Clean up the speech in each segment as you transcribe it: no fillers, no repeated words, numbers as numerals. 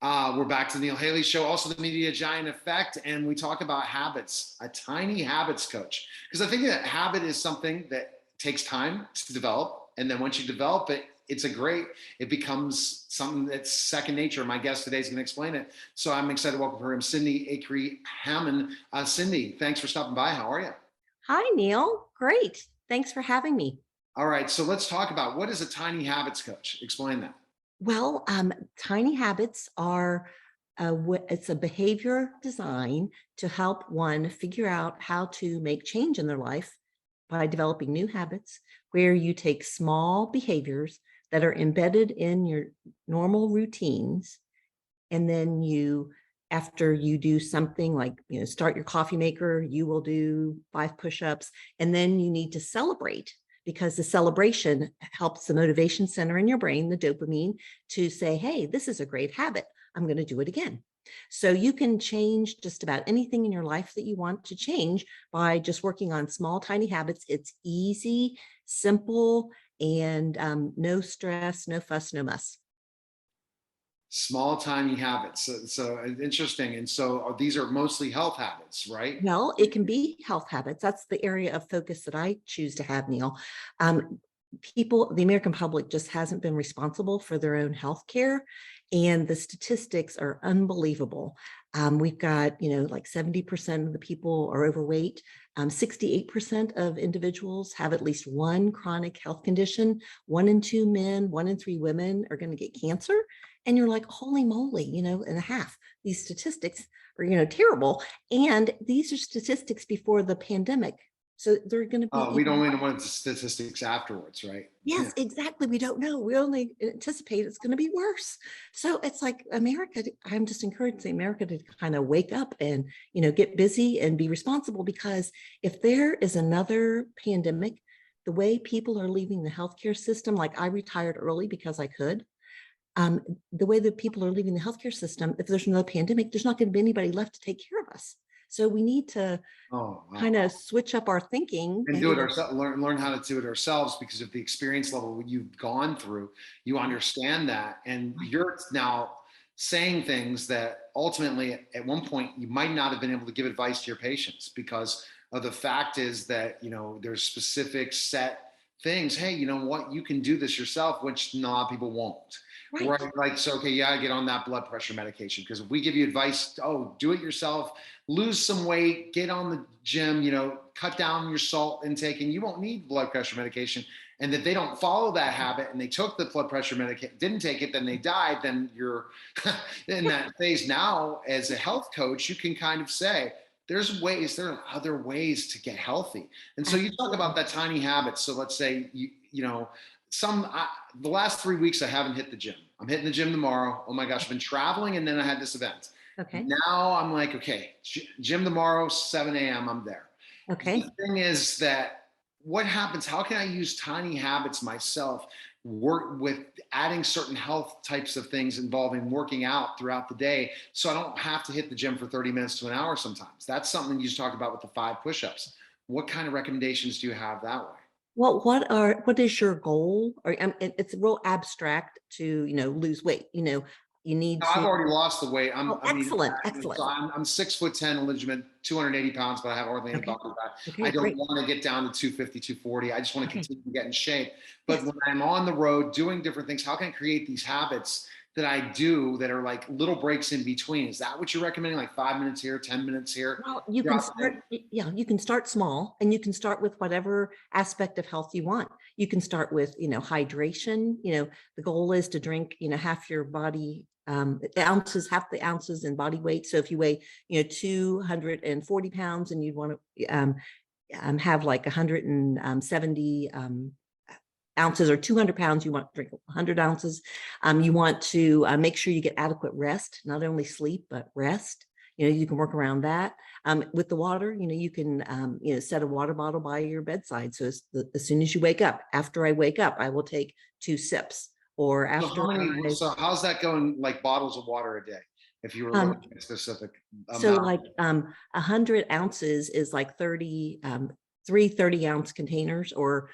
We're back to the Neil Haley Show, also the Media Giant Effect, and we talk about habits, a tiny habits coach. Because I think that habit is something that takes time to develop, and then once you develop it, it becomes something that's second nature. My guest today is going to explain it, so I'm excited to welcome her, Cindi Acree Hamann. Cindi, thanks for stopping by. How are you? Hi, Neil. Great. Thanks for having me. All right, so let's talk about what is a tiny habits coach. Explain that. Well, tiny habits are it's a behavior design to help one figure out how to make change in their life by developing new habits where you take small behaviors that are embedded in your normal routines, and then after you do something like, start your coffee maker, you will do 5 push-ups, and then you need to celebrate, because the celebration helps the motivation center in your brain, the dopamine, to say, hey, this is a great habit, I'm going to do it again. So you can change just about anything in your life that you want to change by just working on small, tiny habits. It's easy, simple, and no stress, no fuss, no muss. Small, tiny habits. So interesting. And so these are mostly health habits, right? Well, it can be health habits. That's the area of focus that I choose to have, Neil. Um, the American public just hasn't been responsible for their own health care, and the statistics are unbelievable. We've got, like 70% of the people are overweight. 68% of individuals have at least one chronic health condition. 1 in 2 men, 1 in 3 women are going to get cancer. And you're like, holy moly, and a half. These statistics are, terrible. And these are statistics before the pandemic. So they're going to be Oh, we don't even want the statistics afterwards, right? Yeah. Yes, exactly. We don't know. We only anticipate it's going to be worse. So it's like America, I'm just encouraging America to kind of wake up and, get busy and be responsible, because if there is another pandemic, the way people are leaving the healthcare system, like I retired early because I could, um, the way that people are leaving the healthcare system, if there's another pandemic, there's not going to be anybody left to take care of us. So we need to Oh, kind wow. of switch up our thinking And and do it either. ourselves, learn how to do it ourselves because of the experience level you've gone through. You understand that. And you're now saying things that ultimately at one point you might not have been able to give advice to your patients, because of the fact is that, there's specific set things. Hey, you know what? You can do this yourself, which a lot of people won't. Right. Right. Like, so, okay, yeah, get on that blood pressure medication. Because if we give you advice, oh, do it yourself, lose some weight, get on the gym, cut down your salt intake, and you won't need blood pressure medication. And that they don't follow that habit and they took the blood pressure medication, didn't take it, then they died, then you're in that phase. Now, as a health coach, you can kind of say, there are other ways to get healthy. And so you talk Absolutely. about that tiny habit. So let's say, the last 3 weeks I haven't hit the gym. I'm hitting the gym tomorrow. Oh my gosh, I've been traveling and then I had this event. Okay. Now I'm like, okay, gym tomorrow, 7 a.m. I'm there. The Okay. thing is that what happens? How can I use tiny habits myself? Work with adding certain health types of things involving working out throughout the day, so I don't have to hit the gym for 30 minutes to an hour sometimes. That's something you just talked about with the 5 push-ups. What kind of recommendations do you have that way? Well, what is your goal? Or it's real abstract to, lose weight. You need No, I've to. already lost the weight. Oh, excellent, excellent. So I'm 6'10", legitimate 280 pounds, but I have hardly any Okay. body fat. I Okay, don't great. want to get down to 250, 240. I just want to Okay. continue to get in shape. But Yes. when I'm on the road doing different things, how can I create these habits that I do that are like little breaks in between? Is that what you're recommending? Like 5 minutes here, 10 minutes here? Well, you can throughout the day? start, yeah, you can start small, and you can start with whatever aspect of health you want. You can start with, hydration. The goal is to drink, half your body ounces, half the ounces in body weight. So if you weigh, 240 pounds and you want to have like 170 ounces, or 200 pounds, you want to drink 100 ounces. You want to make sure you get adequate rest, not only sleep, but rest. You can work around that. With the water, you can, set a water bottle by your bedside. So as soon as you wake up, after I wake up, I will take 2 sips. Or So after how many? I, So how's that going? Like bottles of water a day? If you were looking um, at a specific so amount. like 100 ounces is like 30 ounce containers, or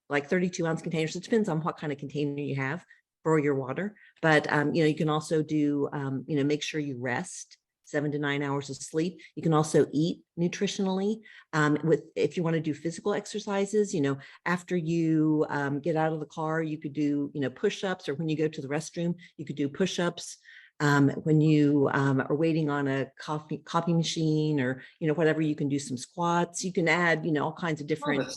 like 32 ounce containers. It depends on what kind of container you have. for your water. But, you can also do, make sure you rest 7 to 9 hours of sleep. You can also eat nutritionally. If you want to do physical exercises, after you get out of the car, you could do, push-ups, or when you go to the restroom, you could do push-ups. When you are waiting on a coffee machine, or whatever, you can do some squats. You can add all kinds of different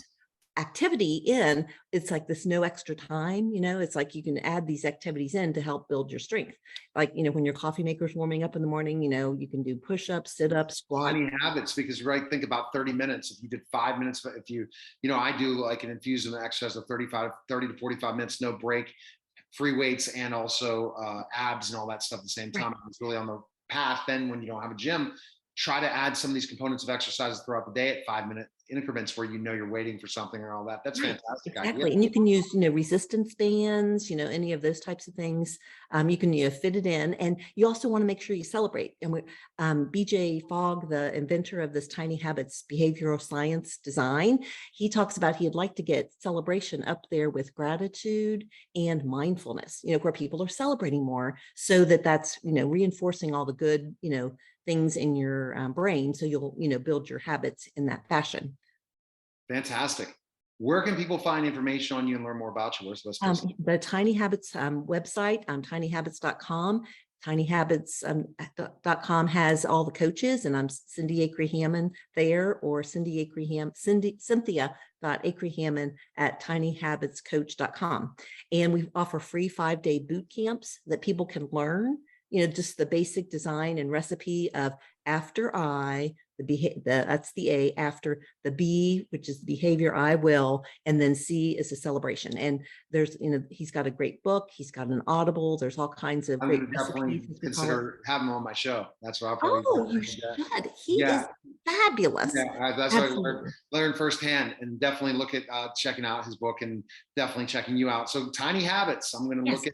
activity in. It's like this no extra time, it's like you can add these activities in to help build your strength. Like, when your coffee maker's warming up in the morning, you can do push-ups, sit-ups, squats. Tiny habits, because think about 30 minutes. If you did 5 minutes, if you, I do like an infusion exercise of 30 to 45 minutes, no break, free weights, and also abs and all that stuff at the same time. Right. It's really on the path. Then when you don't have a gym, try to add some of these components of exercises throughout the day at 5-minute increments where you're waiting for something or all that. That's fantastic. Exactly. Idea. And you can use, resistance bands, any of those types of things. You can fit it in, and you also want to make sure you celebrate. And BJ Fogg, the inventor of this Tiny Habits behavioral science design, he talks about he'd like to get celebration up there with gratitude and mindfulness, where people are celebrating more, so that's, reinforcing all the good, things in your brain. So you'll, build your habits in that fashion. Fantastic. Where can people find information on you and learn more about you? Where's the best place? The Tiny Habits website, tinyhabits.com. Tinyhabits.com has all the coaches, and I'm Cindi Acree Hamann there, or Cynthia.acreehamann at tinyhabitscoach.com. And we offer free 5-day boot camps that people can learn, just the basic design and recipe of after I, that's the A, after the B, which is the behavior, I will, and then C is a celebration. And there's, he's got a great book. He's got an Audible. There's all kinds of great recipes. Consider having him on my show. That's what I'll probably. Oh, you should. He is fabulous. Yeah, that's what I learned firsthand, and definitely look at checking out his book, and definitely checking you out. So Tiny Habits, I'm going to look at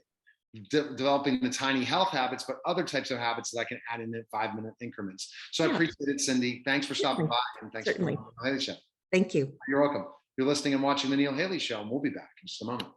developing the tiny health habits, but other types of habits that I can add in at 5-minute increments. So I appreciate it, Cindi. Thanks for stopping by, and thanks for coming on the Haley Show. Thank you. You're welcome. You're listening and watching the Neil Haley Show, and we'll be back in just a moment.